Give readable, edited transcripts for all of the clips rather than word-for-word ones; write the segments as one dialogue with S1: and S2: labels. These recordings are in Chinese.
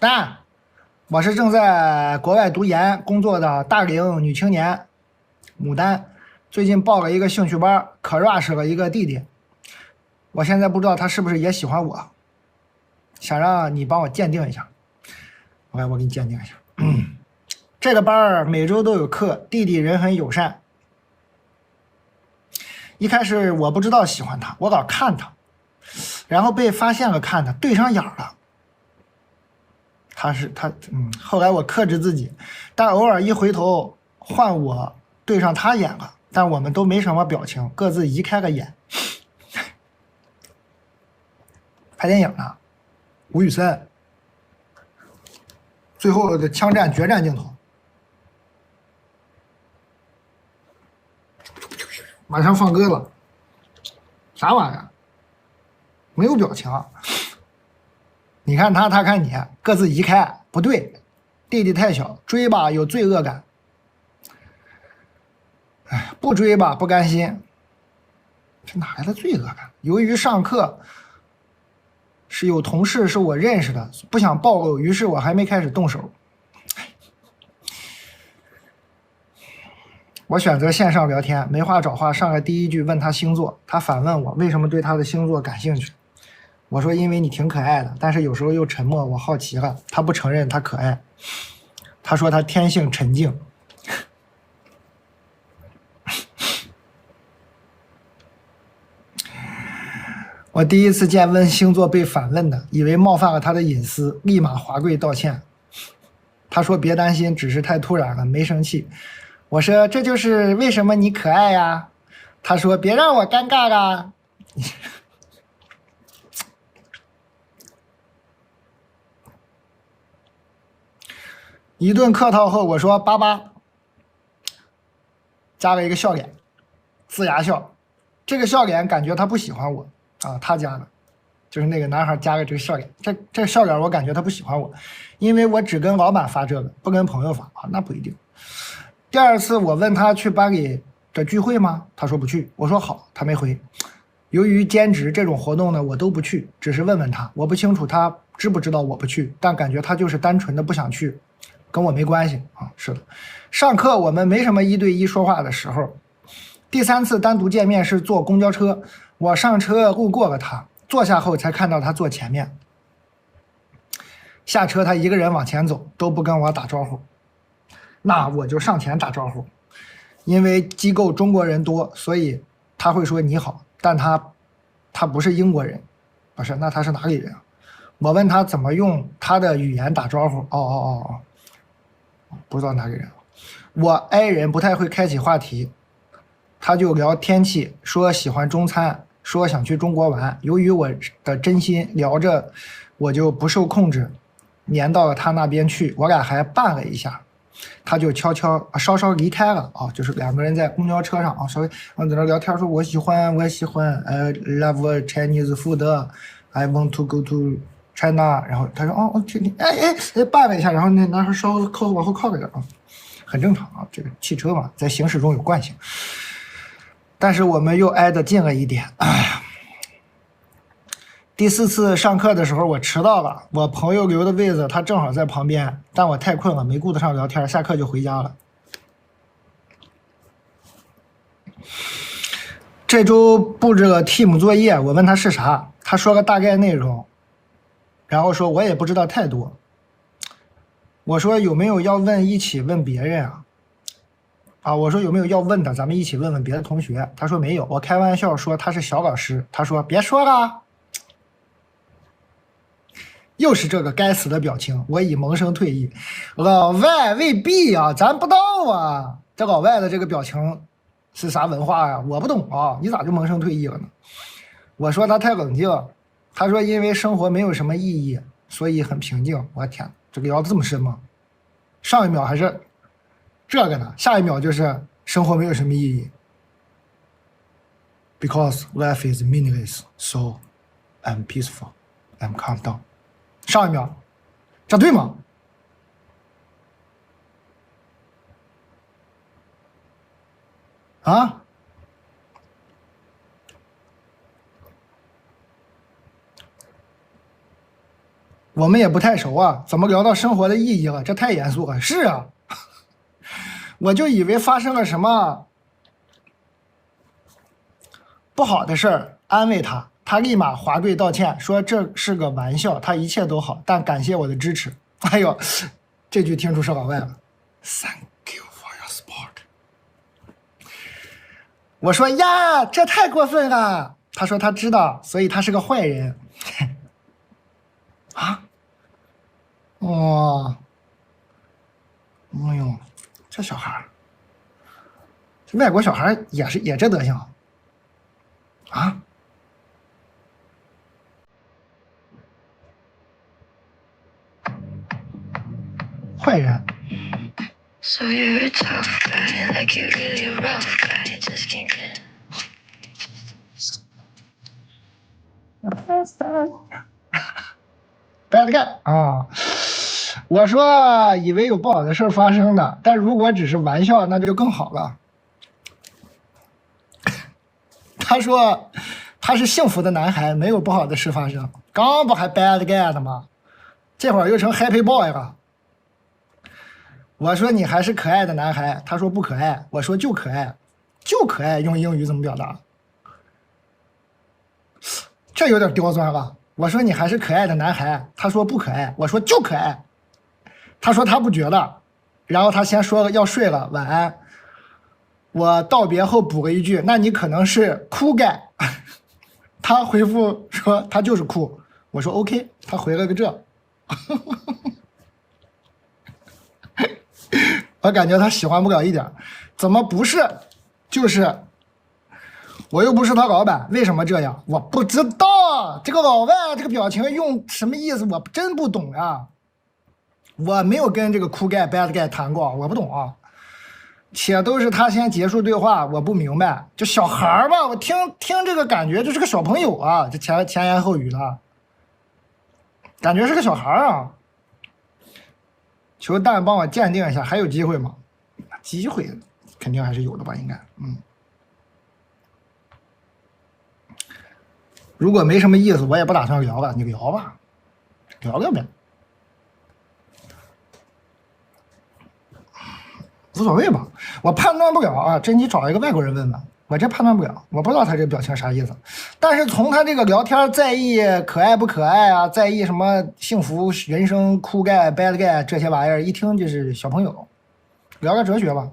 S1: 但我是正在国外读研工作的大龄女青年牡丹，最近报了一个兴趣班，可 rush 了一个弟弟。我现在不知道他是不是也喜欢我，想让你帮我鉴定一下。我给你鉴定一下。这个班每周都有课，弟弟人很友善。一开始我不知道喜欢他，我老看他，然后被发现了看他，对上眼了。后来我克制自己，但偶尔一回头换我对上他眼了，但我们都没什么表情，各自移开了眼。拍电影呢，吴宇森，最后的枪战决战镜头，马上放歌了，啥玩意儿？没有表情。你看他，他看你，各自移开，不对，弟弟太小，追吧有罪恶感，哎，不追吧不甘心，这哪来的罪恶感？由于上课是有同事是我认识的，不想暴露，于是我还没开始动手。我选择线上聊天，没话找话，上来第一句问他星座，他反问我为什么对他的星座感兴趣。我说因为你挺可爱的，但是有时候又沉默，我好奇了。他不承认他可爱，他说他天性沉静。我第一次见问星座被反问的，以为冒犯了他的隐私，立马滑跪道歉。他说别担心，只是太突然了，没生气。我说这就是为什么你可爱呀。他说别让我尴尬啊。一顿客套后，我说巴巴，加了一个笑脸，呲牙笑。这个笑脸感觉他不喜欢我啊，他加的，就是那个男孩加了这个笑脸。这笑脸我感觉他不喜欢我，因为我只跟老板发这个，不跟朋友发啊，那不一定。第二次我问他去班里的聚会吗？他说不去。我说好，他没回。由于兼职这种活动呢，我都不去，只是问问他。我不清楚他知不知道我不去，但感觉他就是单纯的不想去，跟我没关系啊。是的，上课我们没什么1对1说话的时候。第3次单独见面是坐公交车，我上车路过了他，坐下后才看到他坐前面。下车他一个人往前走，都不跟我打招呼。那我就上前打招呼，因为机构中国人多，所以他会说你好，但他不是英国人，不是，那他是哪里人啊？我问他怎么用他的语言打招呼，不知道哪里人。我 I 人不太会开启话题，他就聊天气，说喜欢中餐，说想去中国玩。由于我的真心聊着，我就不受控制，粘到了他那边去，我俩还拌了一下。他就稍稍离开了啊，就是2个人在公交车上啊，稍微在那聊天，说我喜欢love Chinese food，I want to go to China。然后他说去你拌了一下，然后那男孩稍微往后靠了点啊，很正常啊，这个汽车嘛，在行驶中有惯性。但是我们又挨得近了一点，哎呀。第4次上课的时候我迟到了，我朋友留的位子他正好在旁边，但我太困了，没顾得上聊天，下课就回家了。这周布置了 team 作业，我问他是啥，他说个大概内容，然后说我也不知道太多。我说有没有要问一起问别人啊？我说有没有要问的，咱们一起问问别的同学。他说没有。我开玩笑说他是小老师，他说别说了。又是这个该死的表情，我已萌生退意。老外未必啊，咱不知道啊。这老外的这个表情是啥文化呀？我不懂啊，你咋就萌生退意了呢？我说他太冷静，他说因为生活没有什么意义，所以很平静。我天，这个聊得这么深吗？上一秒还是这个呢，下一秒就是生活没有什么意义。Because life is meaningless, so I'm peaceful, I'm calm down。上一秒，这对吗？啊？我们也不太熟啊，怎么聊到生活的意义了？这太严肃了。是啊，我就以为发生了什么不好的事儿，安慰他，他立马滑跪道歉，说这是个玩笑，他一切都好，但感谢我的支持。哎呦，这句听出是老外了。Thank you for your support。我说呀，这太过分了。他说他知道，所以他是个坏人。啊？哦，哎呦，这小孩儿，这外国小孩儿也这德行啊？坏人。So you're a tough guy, like you're really a rough guy, just can't get bad guy 啊！我说以为有不好的事发生的，但如果只是玩笑，那就更好了。他说他是幸福的男孩，没有不好的事发生。刚不还 bad guy 的吗？这会儿又成 happy boy 了。我说你还是可爱的男孩，他说不可爱。我说就可爱，就可爱，用英语怎么表达？这有点刁钻了。我说你还是可爱的男孩，他说不可爱。我说就可爱，他说他不觉得。然后他先说要睡了，晚安。我道别后补了一句：“那你可能是酷盖。”他回复说他就是酷。我说 OK， 他回了个这。我感觉他喜欢不了一点，怎么不是？就是我又不是他老板，为什么这样？我不知道这个老外这个表情用什么意思，我真不懂呀。我没有跟这个酷盖 bad guy 谈过，我不懂啊。且都是他先结束对话，我不明白。就小孩吧，我听这个感觉就是个小朋友啊，这前言后语的，感觉是个小孩啊。求蛋帮我鉴定一下，还有机会吗？机会肯定还是有的吧，应该。如果没什么意思，我也不打算聊了，你聊吧，聊聊呗，无所谓吧。我判断不了啊，这你找一个外国人问问，我这判断不了，我不知道他这表情啥意思。但是从他这个聊天在意可爱不可爱啊，在意什么幸福人生酷盖 bad guy 这些玩意儿，一听就是小朋友，聊个哲学吧，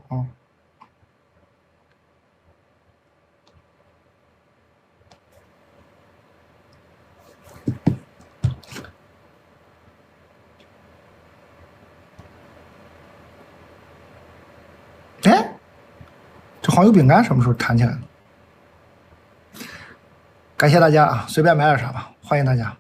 S1: 哎，这黄油饼干什么时候弹起来的？感谢大家啊，随便买点啥吧，欢迎大家。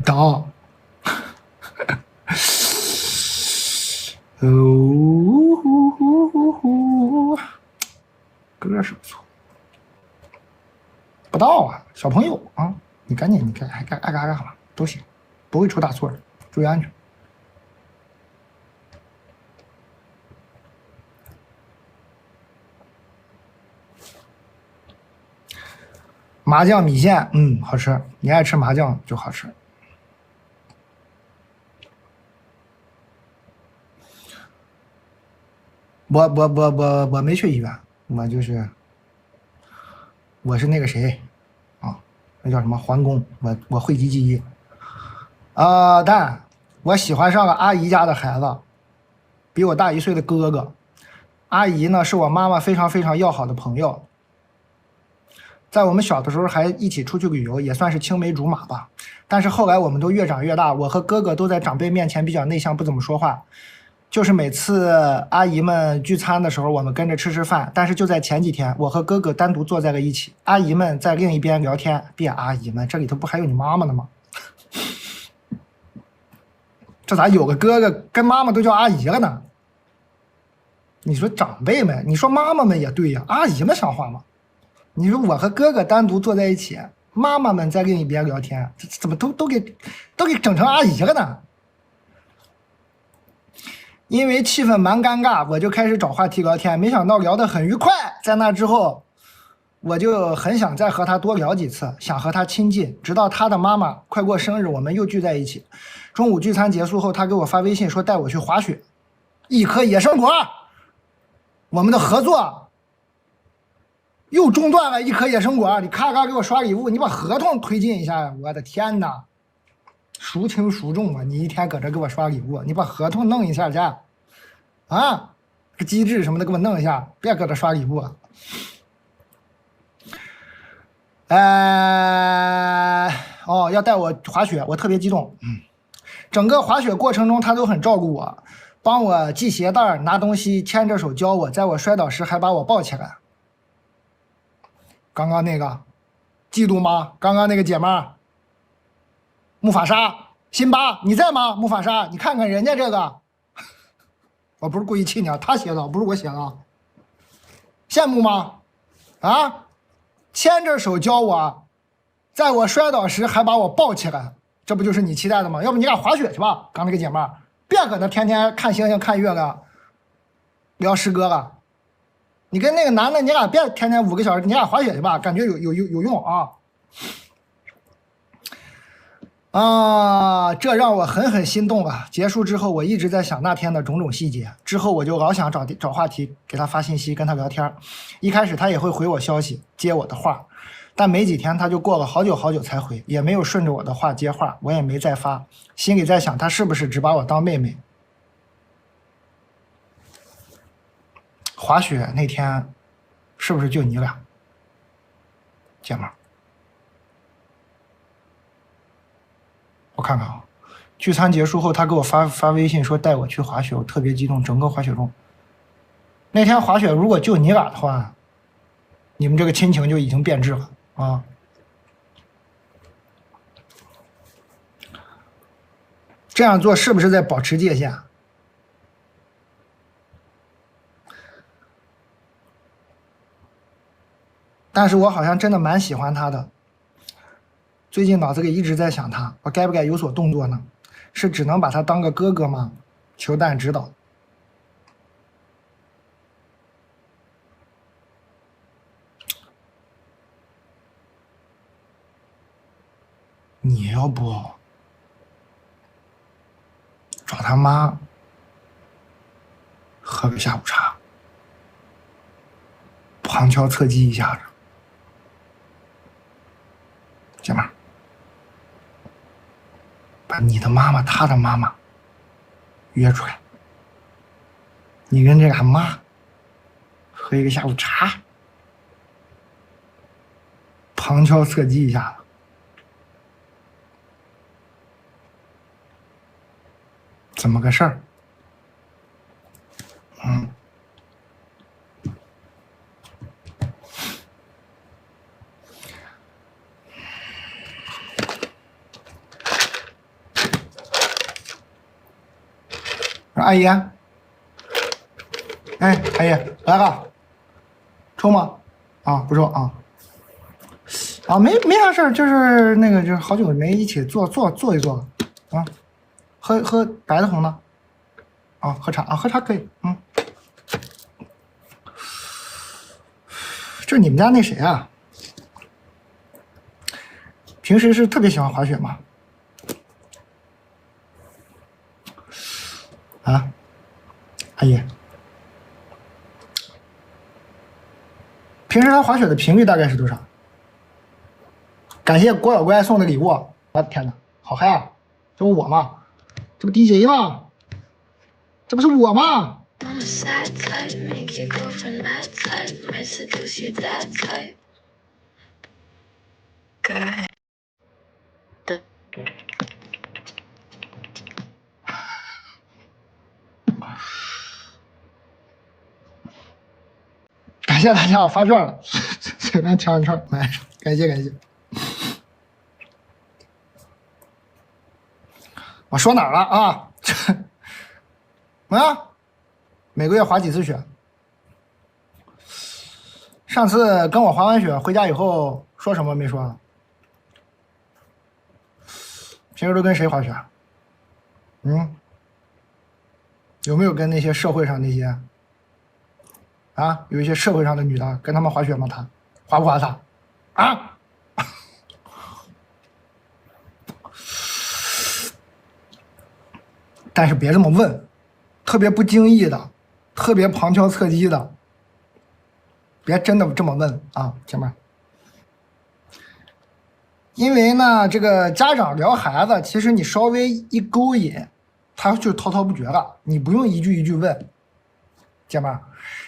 S1: 到，歌是不错，不到啊，小朋友啊，你赶紧，你该爱干干嘛都行，不会出大错的，注意安全。麻酱米线，好吃，你爱吃麻酱就好吃。我没去医院，我是那个谁啊，那叫什么环工，我讳疾忌医啊，但我喜欢上了阿姨家的孩子，比我大1岁的哥哥。阿姨呢是我妈妈非常非常要好的朋友，在我们小的时候还一起出去旅游，也算是青梅竹马吧。但是后来我们都越长越大，我和哥哥都在长辈面前比较内向，不怎么说话。就是每次阿姨们聚餐的时候，我们跟着吃饭。但是就在前几天，我和哥哥单独坐在了一起，阿姨们在另一边聊天。别阿姨们，这里头不还有你妈妈呢吗？这咋有个哥哥跟妈妈都叫阿姨了呢？你说长辈们，你说妈妈们也对呀，阿姨们像话吗？你说我和哥哥单独坐在一起，妈妈们在另一边聊天，这怎么都给整成阿姨了呢？因为气氛蛮尴尬，我就开始找话题聊天，没想到聊得很愉快。在那之后，我就很想再和他多聊几次，想和他亲近，直到他的妈妈快过生日，我们又聚在一起。中午聚餐结束后，他给我发微信说带我去滑雪，一颗野生果，我们的合作又中断了一颗野生果。你咔咔给我刷礼物，你把合同推进一下呀！我的天哪，孰轻孰重啊！你一天搁这给我刷礼物，你把合同弄一下去啊！这机制什么的给我弄一下，别搁这刷礼物。要带我滑雪，我特别激动。整个滑雪过程中，他都很照顾我，帮我系鞋带、拿东西，牵着手教我，在我摔倒时还把我抱起来。刚刚那个，嫉妒吗？刚刚那个姐们儿，木法沙，辛巴，你在吗？木法沙，你看看人家这个，我不是故意气你啊，他写的，不是我写的，羡慕吗？啊？牵着手教我，在我摔倒时还把我抱起来，这不就是你期待的吗？要不你俩滑雪去吧，刚那个姐妹儿，别搁那天天看星星看月亮，聊诗歌了。你跟那个男的，你俩别天天5个小时，你俩滑雪去吧，感觉有用啊。这让我狠心动了。结束之后，我一直在想那天的种种细节。之后我就老想找话题给他发信息，跟他聊天。一开始他也会回我消息，接我的话，但没几天他就过了好久才回，也没有顺着我的话接话，我也没再发。心里在想，他是不是只把我当妹妹？滑雪那天，是不是就你俩，姐们儿？我看看啊，聚餐结束后，他给我发微信说带我去滑雪，我特别激动。整个滑雪中，那天滑雪如果就你俩的话，你们这个亲情就已经变质了啊！这样做是不是在保持界限？但是我好像真的蛮喜欢他的。最近脑子里一直在想他，我该不该有所动作呢？是只能把他当个哥哥吗？求蛋指导。你要不找他妈喝个下午茶，旁敲侧击一下子，姐妹儿，把你的妈妈、他的妈妈约出来，你跟这俩妈喝一个下午茶，旁敲侧击一下子。怎么个事儿？阿姨，哎，阿姨来了，抽吗？啊，不抽啊。没啥事儿，就是那个，就是好久没一起坐一坐了啊。喝白的红的？啊，喝茶啊，喝茶可以。这你们家那谁啊？平时是特别喜欢滑雪吗？啊，阿姨，平时他滑雪的频率大概是多少？感谢郭小乖送的礼物，我的天哪，好嗨啊！这不我吗？这不 DJ 吗？这不是我吗？感谢大家，我发券了，随便抢一串买，感谢。我说哪儿了啊？每个月滑几次雪？上次跟我滑完雪回家以后说什么没说？平时都跟谁滑雪？有没有跟那些社会上那些有一些社会上的女的跟他们滑雪吗？他滑不滑他啊？但是别这么问，特别不经意的，特别旁敲侧击的，别真的这么问啊，姐妹儿。因为呢，这个家长聊孩子，其实你稍微一勾引，他就滔滔不绝了，你不用一句一句问，姐妹儿，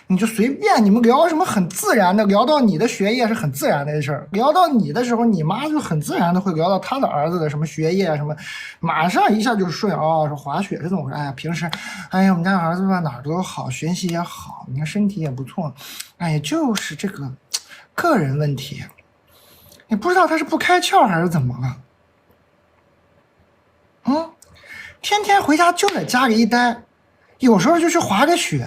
S1: 你就随便你们聊什么很自然的，聊到你的学业是很自然的事儿，聊到你的时候，你妈就很自然的会聊到她的儿子的什么学业什么，马上一下就顺说滑雪是怎么回事？哎呀，平时，哎呀，我们家儿子吧哪儿都好，学习也好，你看身体也不错，哎呀，就是这个个人问题，你不知道他是不开窍还是怎么了？天天回家就在家里一待，有时候就去滑个雪。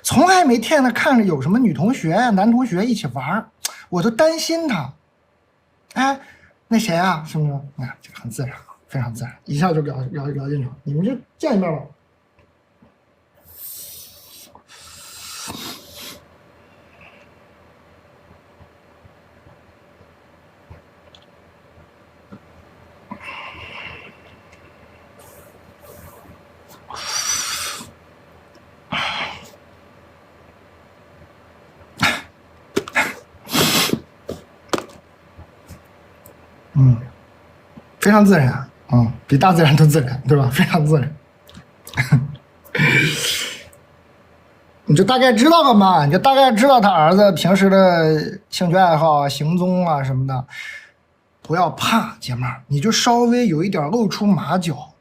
S1: 从来没见他看着有什么女同学、男同学一起玩，我都担心他。哎，那谁啊？是不是？哎，这个很自然，非常自然，一下就聊进去了。你们就见一面吧。非常自然，比大自然都自然，对吧？非常自然。你就大概知道了嘛？你就大概知道他儿子平时的兴趣爱好、行踪啊什么的。不要怕，姐妹儿，你就稍微有一点露出马脚，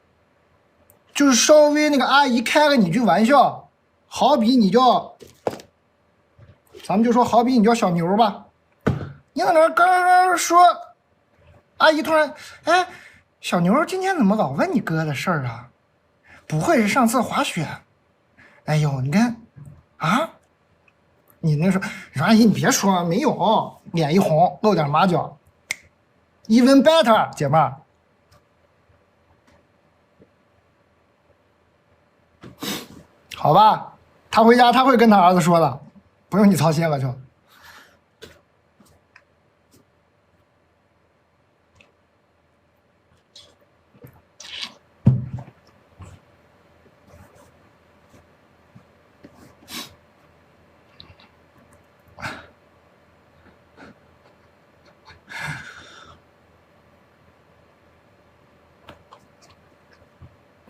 S1: 就是稍微那个阿姨开了你句玩笑，好比你叫，咱们就说好比你叫小牛吧，你在那刚说。阿姨突然，哎，小牛今天怎么老问你哥的事儿啊？不会是上次滑雪？哎呦，你看，啊，你那时候，阿姨你别说，没有，脸一红，露点马脚 ，even better， 姐妹儿，好吧，他回家他会跟他儿子说的，不用你操心了就。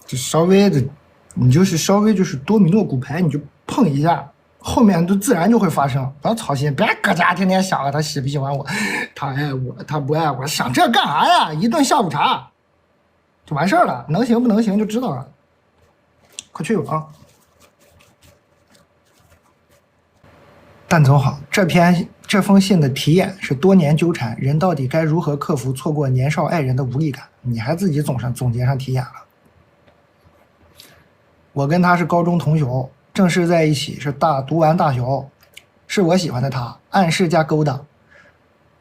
S1: 就稍微的，你就是稍微就是多米诺骨牌，你就碰一下，后面都自然就会发生，不要操心，别搁家天天想着他喜不喜欢我，他爱我，他不爱我，想这干啥呀？一顿下午茶就完事儿了，能行不能行就知道了。快去吧啊！蛋总好，这封信的题眼是多年纠缠，人到底该如何克服错过年少爱人的无力感？你还自己总结上题眼了。我跟他是高中同学，正式在一起是读完大学，是我喜欢的他，暗示加勾搭，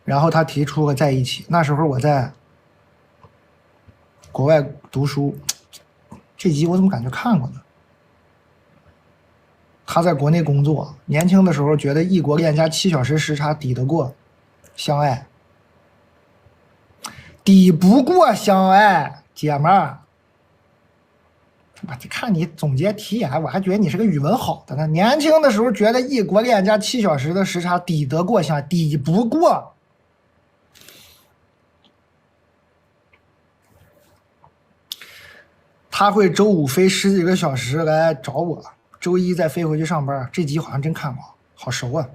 S1: 然后他提出了在一起。那时候我在国外读书，这集我怎么感觉看过呢？他在国内工作，年轻的时候觉得异国恋加7小时时差抵得过相爱，抵不过相爱，姐们儿。我看你总结题眼，我还觉得你是个语文好的呢。年轻的时候觉得异国恋加7小时的时差抵得过相爱，抵不过。他会周五飞10几个小时来找我，周一再飞回去上班。这集好像真看过，好熟啊。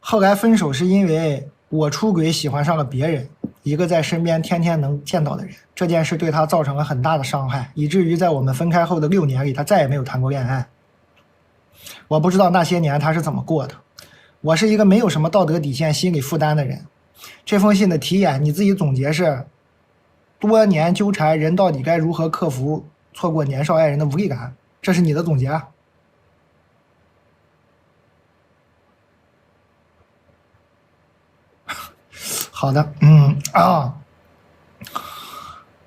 S1: 后来分手是因为我出轨喜欢上了别人，一个在身边天天能见到的人。这件事对他造成了很大的伤害，以至于在我们分开后的6年里，他再也没有谈过恋爱。我不知道那些年他是怎么过的。我是一个没有什么道德底线、心理负担的人。这封信的题眼你自己总结是：多年纠缠，人到底该如何克服错过年少爱人的无力感？这是你的总结啊。好的，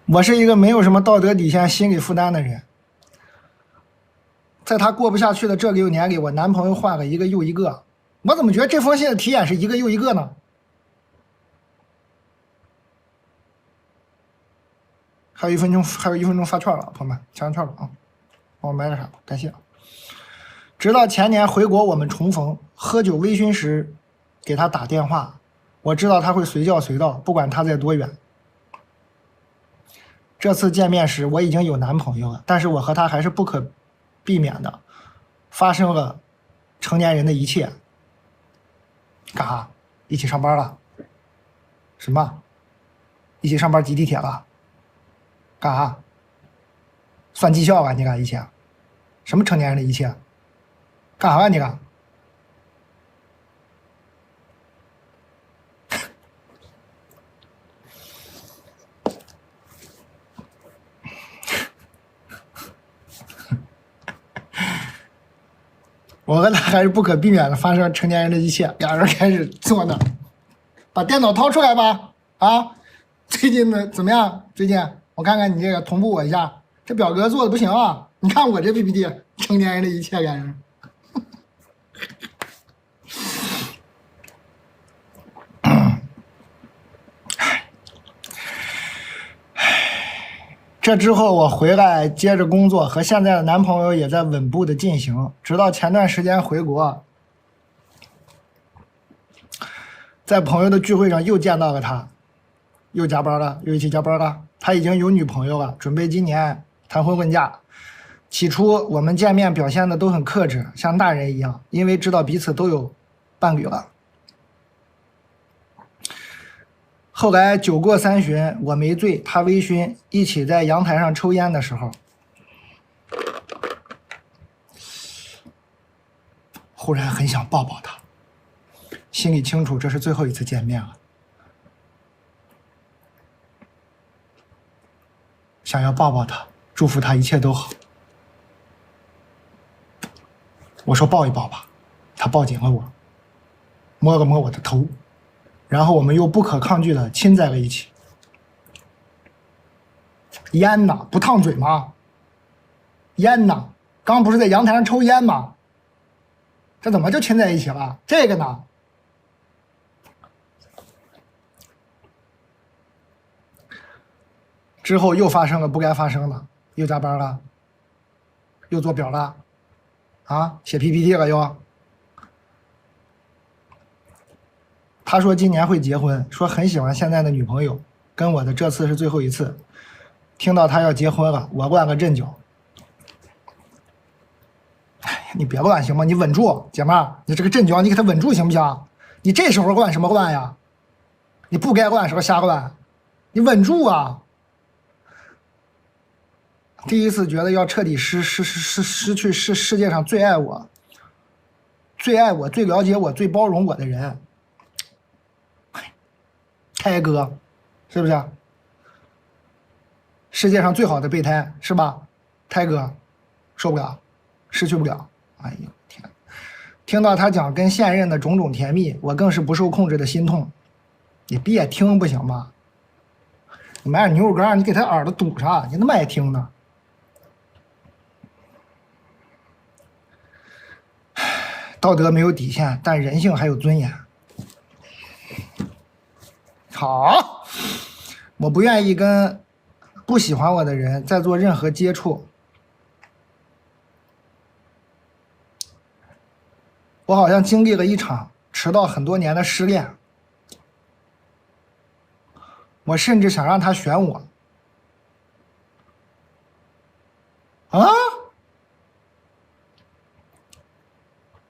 S1: 我是一个没有什么道德底线、心理负担的人。在他过不下去的这6年里，我男朋友换了一个又一个。我怎么觉得这封信的题眼是一个又一个呢？还有1分钟，还有1分钟发券了，朋友们，抢券了啊！帮我买点啥？感谢。直到前年回国，我们重逢，喝酒微醺时，给他打电话，我知道他会随叫随到，不管他在多远。这次见面时，我已经有男朋友了，但是我和他还是不可避免的发生了成年人的一切。干啥？一起上班了？什么？一起上班挤地铁了？干啥？算绩效啊？你干一起？什么成年人的一切？干啥呀？你干？我和他还是不可避免的发生成年人的一切。俩人开始坐那，把电脑掏出来吧。啊，最近的怎么样？最近我看看你这个同步我一下，这表格做的不行啊。你看我这 PPT， 成年人的一切，俩人。这之后我回来接着工作，和现在的男朋友也在稳步的进行，直到前段时间回国，在朋友的聚会上又见到了他，又加班了，又一起加班了。他已经有女朋友了，准备今年谈婚论嫁。起初我们见面表现的都很克制，像大人一样，因为知道彼此都有伴侣了。后来酒过3巡，我没醉，他微醺，一起在阳台上抽烟的时候，忽然很想抱抱他，心里清楚这是最后一次见面了，想要抱抱他，祝福他一切都好。我说抱一抱吧，他抱紧了我，摸了摸我的头，然后我们又不可抗拒的亲在了一起。烟呢？不烫嘴吗？烟呢？刚不是在阳台上抽烟吗？这怎么就亲在一起了？这个呢？之后又发生了不该发生的，又加班了，又做表了，啊，写 PPT 了又。他说今年会结婚，说很喜欢现在的女朋友，跟我的这次是最后一次。听到他要结婚了，我乱个阵脚。哎，你别乱行吗？你稳住，姐妹儿，你这个阵脚你给他稳住行不行？你这时候乱什么乱呀？你不该乱时候瞎乱，你稳住啊！第一次觉得要彻底失去世界上最爱我、最爱我、最了解我、最包容我的人。胎哥，是不是？世界上最好的备胎是吧？胎哥，受不了，失去不了。哎呦天！听到他讲跟现任的种种甜蜜，我更是不受控制的心痛。你别听不行吗？你买点牛肉干，你给他耳朵堵上，你那么爱听呢？道德没有底线，但人性还有尊严。好，我不愿意跟不喜欢我的人再做任何接触。我好像经历了一场迟到很多年的失恋，我甚至想让他选我。啊？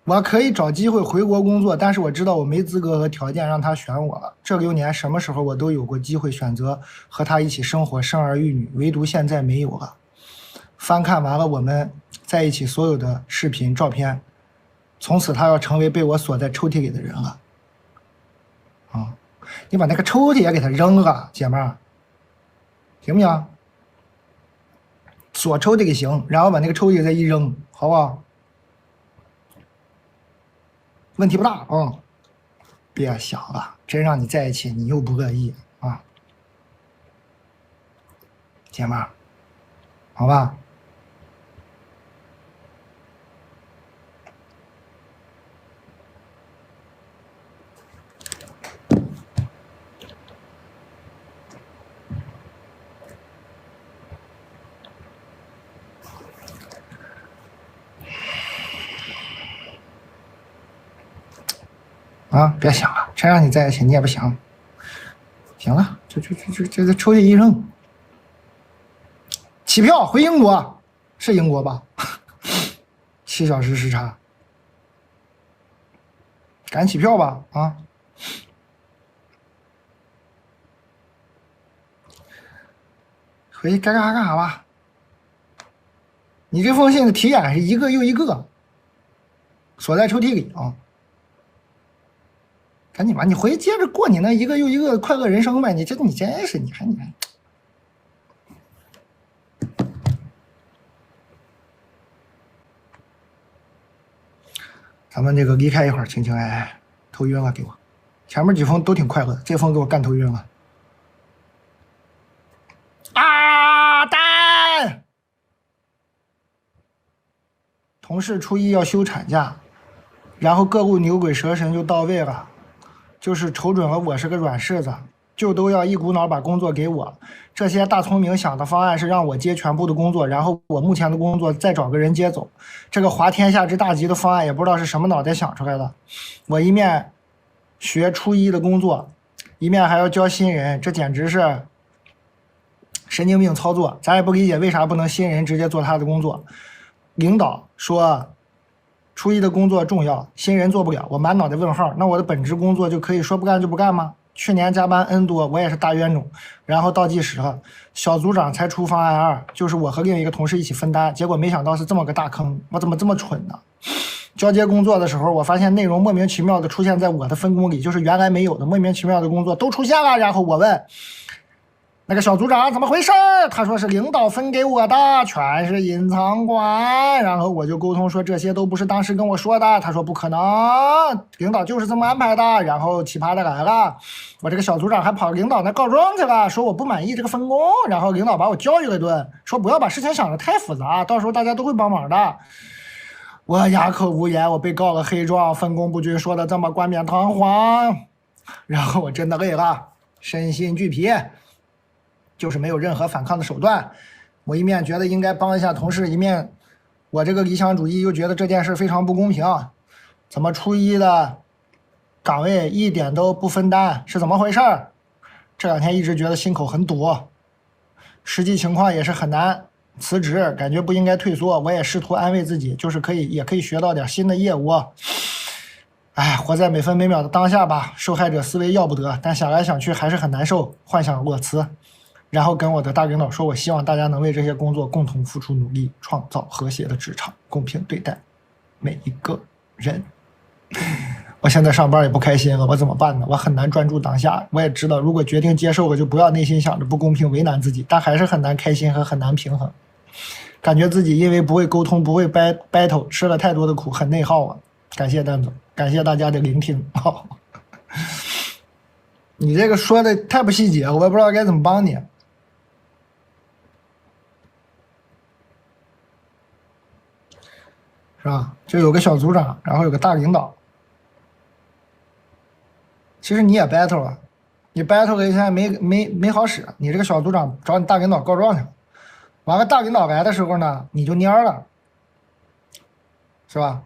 S1: 我可以找机会回国工作，但是我知道我没资格和条件让他选我了。这6年什么时候我都有过机会选择和他一起生活、生儿育女，唯独现在没有了。翻看完了我们在一起所有的视频、照片，从此他要成为被我锁在抽屉里的人了。啊，你把那个抽屉也给他扔了，姐妹儿，行不行？锁抽屉里行，然后把那个抽屉再一扔，好不好？问题不大啊、别想了，真让你在一起，你又不乐意啊，姐妹儿，好吧？啊，别想了，真让你在一起你也不行。行了，就抽屉一扔。起票回英国，是英国吧？7小时时差，赶起票吧啊！回去该干啥干啥吧。你这封信的题眼是一个又一个，锁在抽屉里啊！赶紧吧，你回去接着过你那一个又一个的快乐人生呗！你真是你还。咱们这个离开一会儿，情情爱爱，头晕了给我。前面几封都挺快乐，这封给我干头晕了。啊蛋！同事初一要休产假，然后各路牛鬼蛇神就到位了，就是瞅准了我是个软柿子，就都要一股脑把工作给我。这些大聪明想的方案是让我接全部的工作，然后我目前的工作再找个人接走。这个滑天下之大吉的方案也不知道是什么脑袋想出来的。我一面学初一的工作，一面还要教新人，这简直是神经病操作。咱也不理解为啥不能新人直接做他的工作。领导说初一的工作重要，新人做不了，我满脑袋问号。那我的本职工作就可以说不干就不干吗？去年加班 N 多，我也是大冤种。然后倒计时了，小组长才出方案2，就是我和另一个同事一起分担，结果没想到是这么个大坑，我怎么这么蠢呢？交接工作的时候，我发现内容莫名其妙的出现在我的分工里，就是原来没有的莫名其妙的工作都出现了。然后我问那个小组长怎么回事，他说是领导分给我的，全是隐藏款。然后我就沟通说这些都不是当时跟我说的，他说不可能，领导就是这么安排的。然后奇葩的来了，我这个小组长还跑领导那告状去了，说我不满意这个分工，然后领导把我教育了一顿，说不要把事情想得太复杂，到时候大家都会帮忙的。我哑口无言，我被告了黑状，分工不均，说的这么冠冕堂皇，然后我真的累了，身心俱疲，就是没有任何反抗的手段。我一面觉得应该帮一下同事，一面我这个理想主义又觉得这件事非常不公平。怎么初一的岗位一点都不分担，是怎么回事？这2天一直觉得心口很堵，实际情况也是很难辞职，感觉不应该退缩。我也试图安慰自己，就是也可以学到点新的业务。哎，活在每分每秒的当下吧，受害者思维要不得，但想来想去还是很难受，幻想裸辞，然后跟我的大领导说，我希望大家能为这些工作共同付出努力，创造和谐的职场，公平对待每一个人。我现在上班也不开心了，我怎么办呢？我很难专注当下。我也知道，如果决定接受了，就不要内心想着不公平为难自己，但还是很难开心和很难平衡。感觉自己因为不会沟通，不会battle，吃了太多的苦，很内耗啊。感谢蛋总，感谢大家的聆听。你这个说的太不细节，我也不知道该怎么帮你。是吧？就有个小组长，然后有个大领导。其实你也 battle 了，你 battle 了一下没好使，你这个小组长找你大领导告状去了。完了，大领导来的时候呢，你就蔫了，是吧？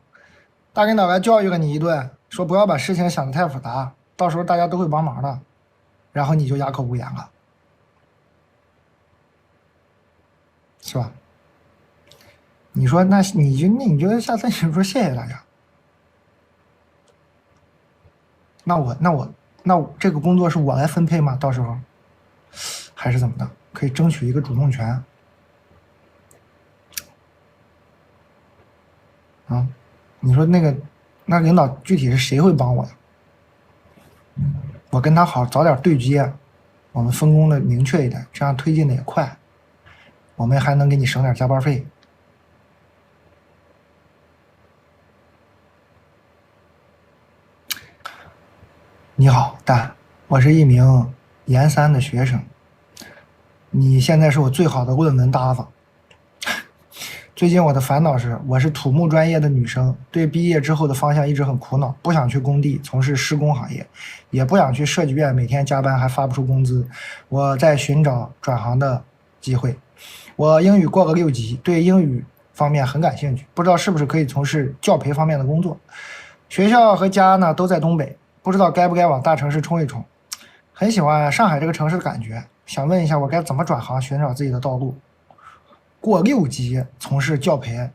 S1: 大领导来教育了你一顿，说不要把事情想得太复杂，到时候大家都会帮忙的，然后你就哑口无言了，是吧？你说那你就下次你说谢谢大家。那我这个工作是我来分配吗？到时候还是怎么的？可以争取一个主动权啊？你说那领导具体是谁会帮我呀？我跟他好早点对接，我们分工的明确一点，这样推进的也快，我们还能给你省点加班费。你好，蛋，我是一名研3的学生，你现在是我最好的论文搭档。最近我的烦恼是，我是土木专业的女生，对毕业之后的方向一直很苦恼，不想去工地从事施工行业，也不想去设计院每天加班还发不出工资。我在寻找转行的机会。我英语过了6级，对英语方面很感兴趣，不知道是不是可以从事教培方面的工作。学校和家呢都在东北。不知道该不该往大城市冲一冲。很喜欢上海这个城市的感觉，想问一下我该怎么转行寻找自己的道路？过6级从事教培，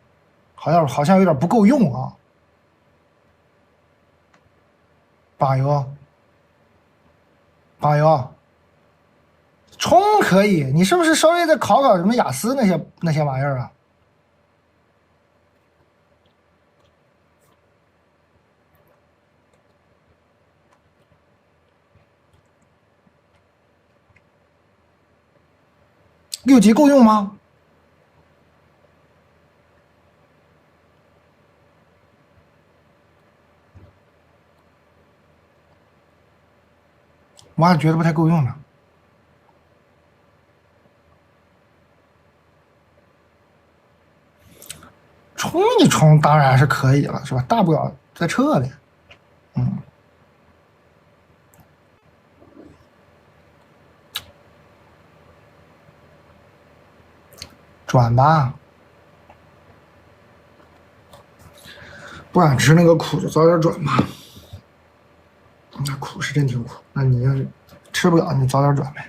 S1: 好像有点不够用啊。榜友，冲可以，你是不是稍微再考什么雅思那些玩意儿啊？6级够用吗？我还觉得不太够用呢。冲一冲当然是可以了，是吧？大不了再撤呗。转吧，不想吃那个苦就早点转吧。那苦是真挺苦，那你要是吃不了，你早点转呗。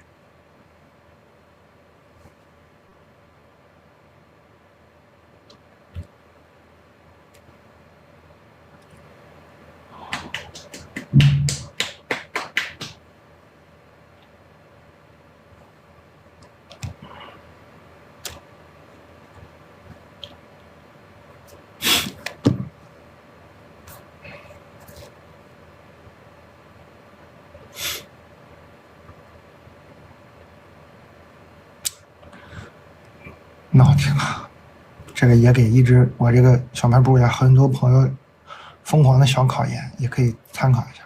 S1: 闹挺啊，这个也给我这个小卖部呀很多朋友疯狂的小考验，也可以参考一下。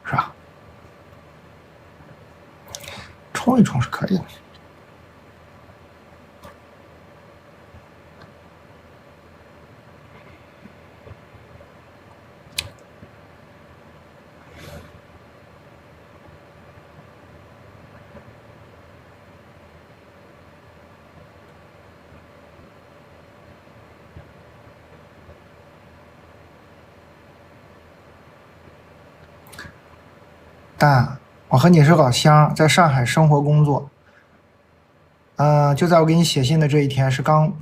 S1: 是吧？冲一冲是可以的。但我和你是老乡，在上海生活工作。就在我给你写信的这一天，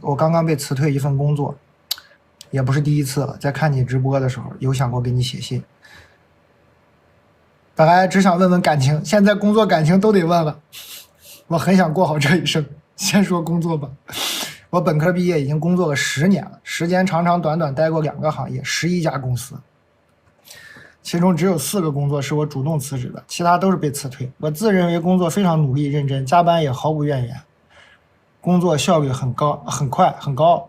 S1: 我刚刚被辞退一份工作，也不是第一次了。在看你直播的时候，有想过给你写信。本来只想问问感情，现在工作感情都得问了。我很想过好这一生。先说工作吧，我本科毕业已经工作了10年了，时间长长短短待过2个行业，11家公司。其中只有4个工作是我主动辞职的，其他都是被辞退。我自认为工作非常努力认真，加班也毫无怨言，工作效率很高，很快很高。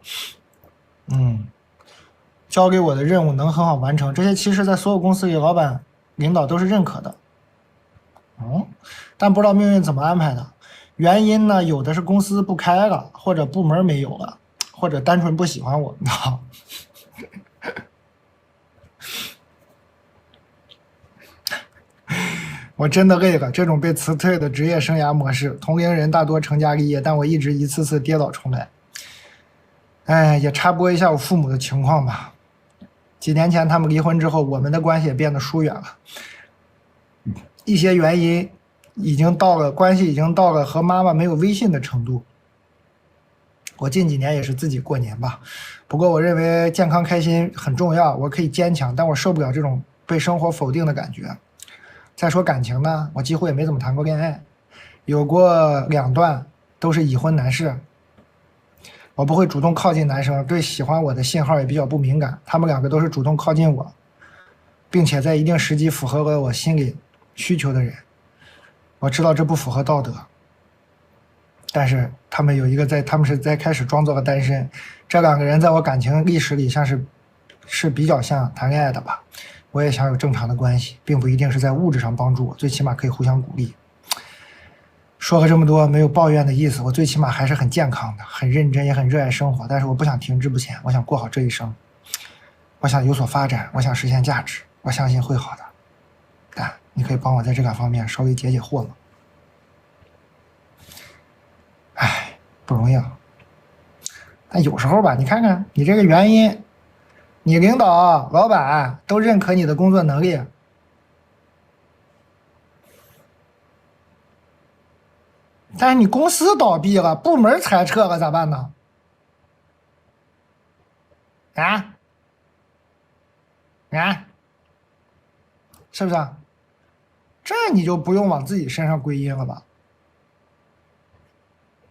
S1: 交给我的任务能很好完成，这些其实在所有公司里老板领导都是认可的。但不知道命运怎么安排的，原因呢，有的是公司不开了，或者部门没有了，或者单纯不喜欢我。我真的累了，这种被辞退的职业生涯模式，同龄人大多成家立业，但我一直一次次跌倒重来。也插播一下我父母的情况吧。几年前他们离婚之后，我们的关系也变得疏远了。一些原因关系已经到了和妈妈没有微信的程度。我近几年也是自己过年吧，不过我认为健康开心很重要，我可以坚强，但我受不了这种被生活否定的感觉。再说感情呢，我几乎也没怎么谈过恋爱，有过2段都是已婚男士。我不会主动靠近男生，对喜欢我的信号也比较不敏感，他们2个都是主动靠近我，并且在一定时机符合了我心理需求的人。我知道这不符合道德，但是他们是在开始装作了单身。这2个人在我感情历史里是比较像谈恋爱的吧。我也想有正常的关系，并不一定是在物质上帮助我，最起码可以互相鼓励。说了这么多没有抱怨的意思，我最起码还是很健康的，很认真，也很热爱生活，但是我不想停滞不前，我想过好这一生，我想有所发展，我想实现价值，我相信会好的。但你可以帮我在这2方面稍微解解惑吗？不容易啊。但有时候吧，你看看你这个原因，你领导、老板都认可你的工作能力，但是你公司倒闭了，部门裁撤了，咋办呢？啊？是不是啊？这你就不用往自己身上归因了吧？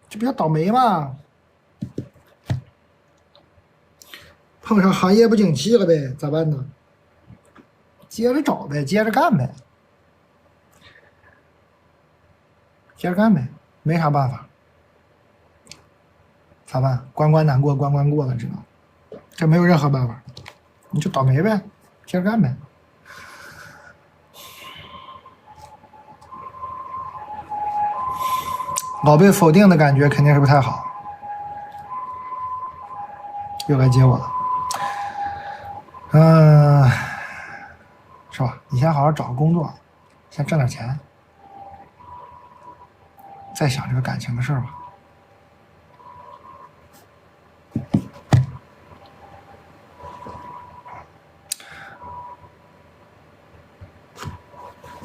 S1: 这比较倒霉嘛。碰上行业不景气了呗，咋办呢？接着找呗，接着干呗，没啥办法。咋办？关关难过关关过了，知道？这没有任何办法，你就倒霉呗，接着干呗。老被否定的感觉肯定是不太好。又来接我了。是吧？你先好好找个工作，先挣点钱，再想这个感情的事儿吧。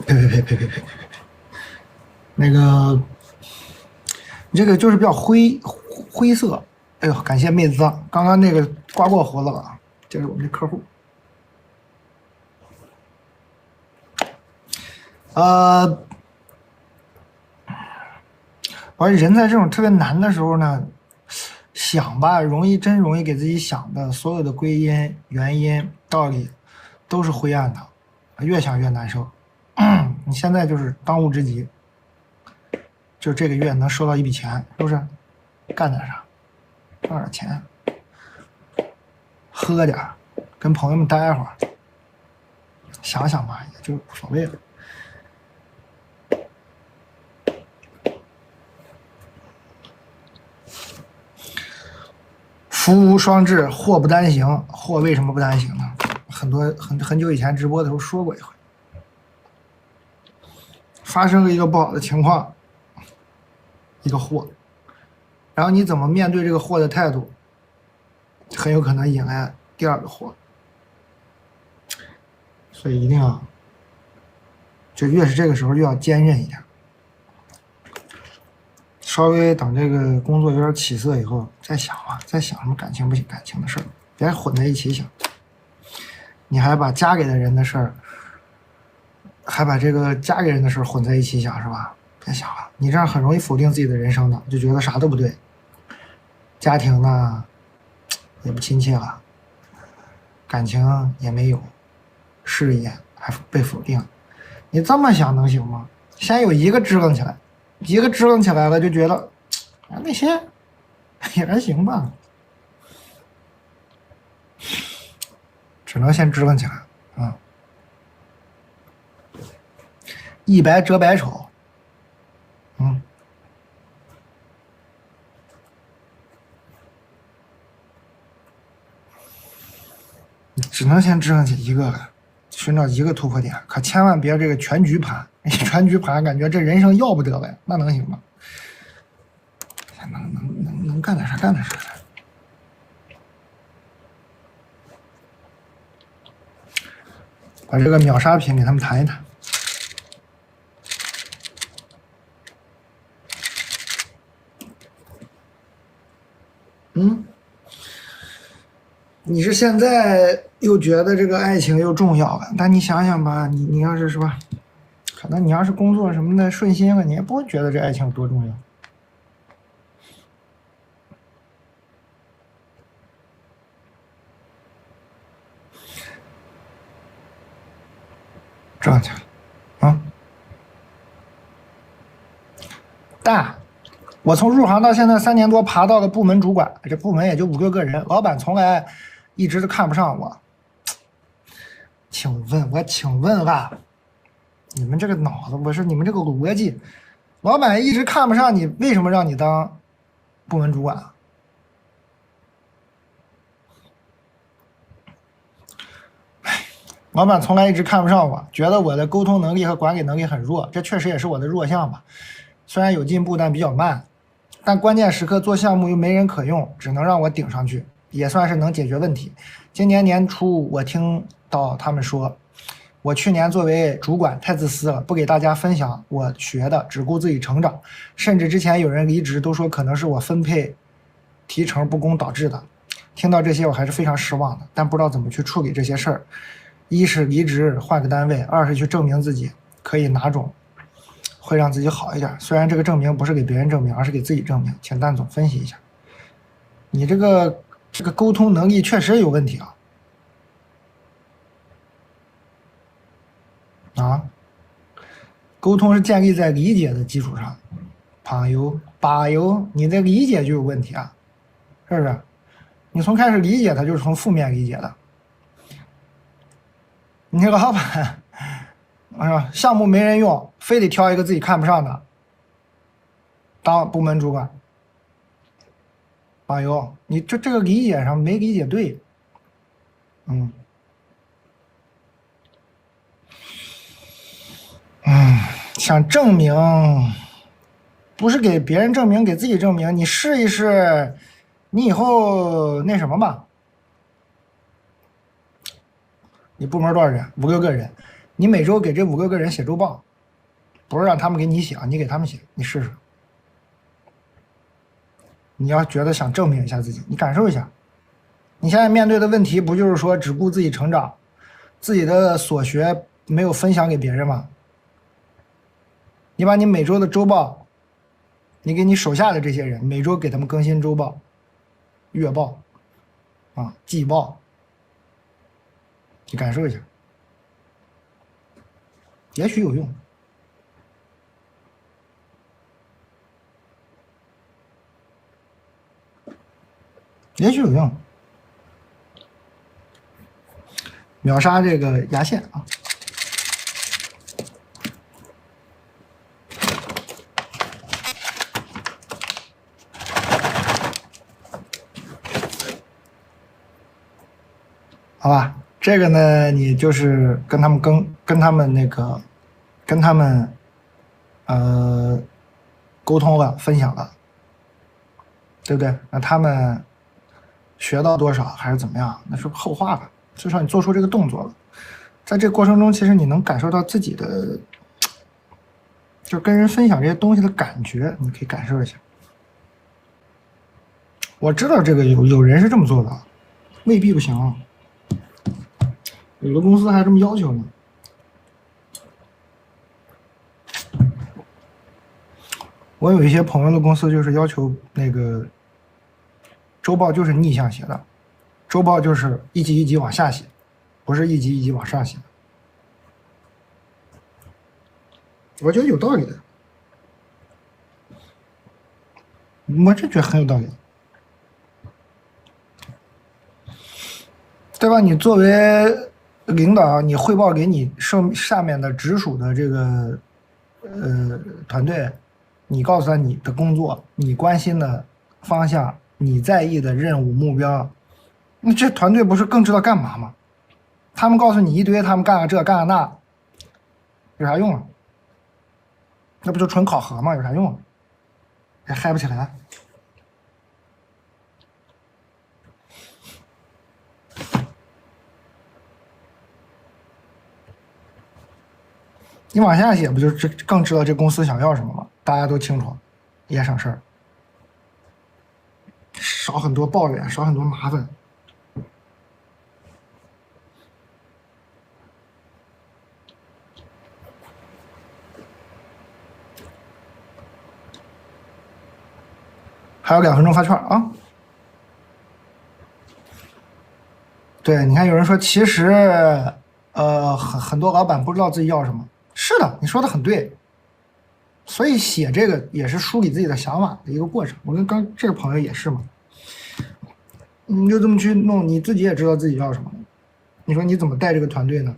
S1: 呸！那个，你这个就是比较灰色。哎呦，感谢妹子，刚刚那个刮过胡子了，这是我们的客户。而人在这种特别难的时候呢，想吧，真容易给自己想的所有的归因、原因、道理，都是灰暗的，越想越难受。你现在就是当务之急，就这个月能收到一笔钱，是不是？干点啥，赚点钱，喝点，跟朋友们待会儿，想想吧，也就无所谓了。福无双至，祸不单行。祸为什么不单行呢？很久以前直播的时候说过一回，发生了一个不好的情况，一个祸，然后你怎么面对这个祸的态度，很有可能引来第二个祸。所以一定要，就越是这个时候越要坚韧一点。稍微等这个工作有点起色以后再想吧，再想什么感情不行感情的事儿，别混在一起想。你还把嫁给的人的事儿，还把这个嫁给人的事儿混在一起想，是吧？别想了，你这样很容易否定自己的人生的，就觉得啥都不对。家庭呢也不亲切了，感情也没有，事业还被否定，你这么想能行吗？先有一个支棱起来，一个支棱起来了，就觉得那些也还行吧，只能先支棱起来啊。一白遮百丑，只能先支棱起一个来，寻找一个突破点，可千万别这个全局盘，全局盘感觉这人生要不得了呀，那能行吗？能干点啥干点啥。把这个秒杀品给他们谈一谈。你是现在又觉得这个爱情又重要了，但你想想吧，你要是吧，可能你要是工作什么的顺心了，你也不会觉得这爱情有多重要。挣去了啊！但我从入行到现在3年多，爬到了部门主管，这部门也就5、6个人，老板从来一直都看不上我。请问啊，你们这个脑子不是你们这个逻辑，老板一直看不上你，为什么让你当部门主管啊？老板从来一直看不上我，觉得我的沟通能力和管理能力很弱，这确实也是我的弱项吧。虽然有进步，但比较慢。但关键时刻做项目又没人可用，只能让我顶上去，也算是能解决问题。今年年初我听到他们说，我去年作为主管太自私了，不给大家分享我学的，只顾自己成长，甚至之前有人离职都说可能是我分配提成不公导致的。听到这些我还是非常失望的，但不知道怎么去处理这些事儿。一是离职换个单位，二是去证明自己可以哪种会让自己好一点。虽然这个证明不是给别人证明，而是给自己证明。请蛋总分析一下，你这个沟通能力确实有问题啊！啊，沟通是建立在理解的基础上，朋友、吧友，你的理解就有问题啊，是不是？你从开始理解他就是从负面理解的。你这个老板，项目没人用，非得挑一个自己看不上的当部门主管。朋友，你这个理解上没理解对，想证明，不是给别人证明，给自己证明。你试一试，你以后那什么吧。你部门多少人？5、6个人，你每周给这5、6个人写周报，不是让他们给你写啊，你给他们写，你试试。你要觉得想证明一下自己，你感受一下。你现在面对的问题不就是说只顾自己成长，自己的所学没有分享给别人吗？你把你每周的周报，你给你手下的这些人每周给他们更新周报、月报啊、季报，你感受一下，也许有用。也许有用。秒杀这个牙线啊！好吧，这个呢，你就是跟他们沟通了，分享了，对不对？那他们学到多少还是怎么样，那是后话了。至少你做出这个动作了，在这个过程中，其实你能感受到自己的，就跟人分享这些东西的感觉，你可以感受一下。我知道这个有人是这么做的，未必不行，有的公司还这么要求呢。我有一些朋友的公司就是要求那个周报就是逆向写的，周报就是一级一级往下写，不是一级一级往上写。我觉得有道理的，我真觉得很有道理，对吧？你作为领导，你汇报给你下面的直属的这个团队，你告诉他你的工作，你关心的方向，你在意的任务目标，那这团队不是更知道干嘛吗？他们告诉你一堆，他们干了这干了那，有啥用啊？那不就纯考核吗？有啥用啊？也嗨不起来。你往下写，不就更知道这公司想要什么吗？大家都清楚，也省事儿，少很多抱怨，少很多麻烦。还有2分钟发券啊！对，你看有人说，其实很多老板不知道自己要什么。是的，你说的很对。所以写这个也是梳理自己的想法的一个过程。我跟这个朋友也是嘛，你就这么去弄，你自己也知道自己要什么。你说你怎么带这个团队呢？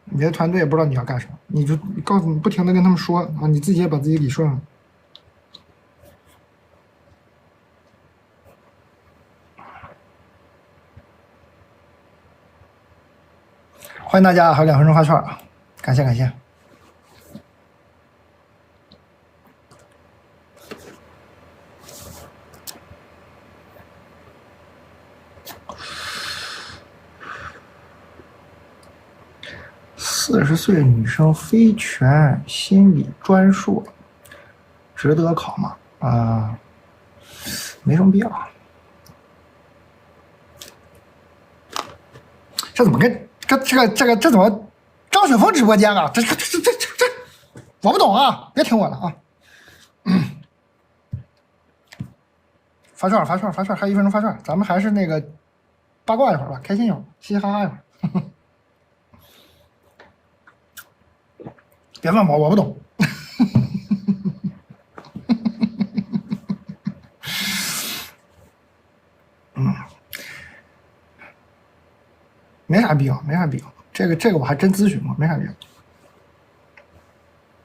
S1: 你的团队也不知道你要干什么，你就告诉你不停的跟他们说啊，你自己也把自己理顺了。欢迎大家，还有2分钟发券啊！感谢感谢。60岁女生非全心理专硕，值得考吗？没什么必要。这怎么跟这怎么张雪峰直播间啊？这，我不懂啊！别听我的啊！发券，还有1分钟发券，咱们还是那个八卦一会儿吧，开心一会儿，嘻嘻哈哈一会儿。别问我不懂。没啥必要，这个我还真咨询过，没啥必要。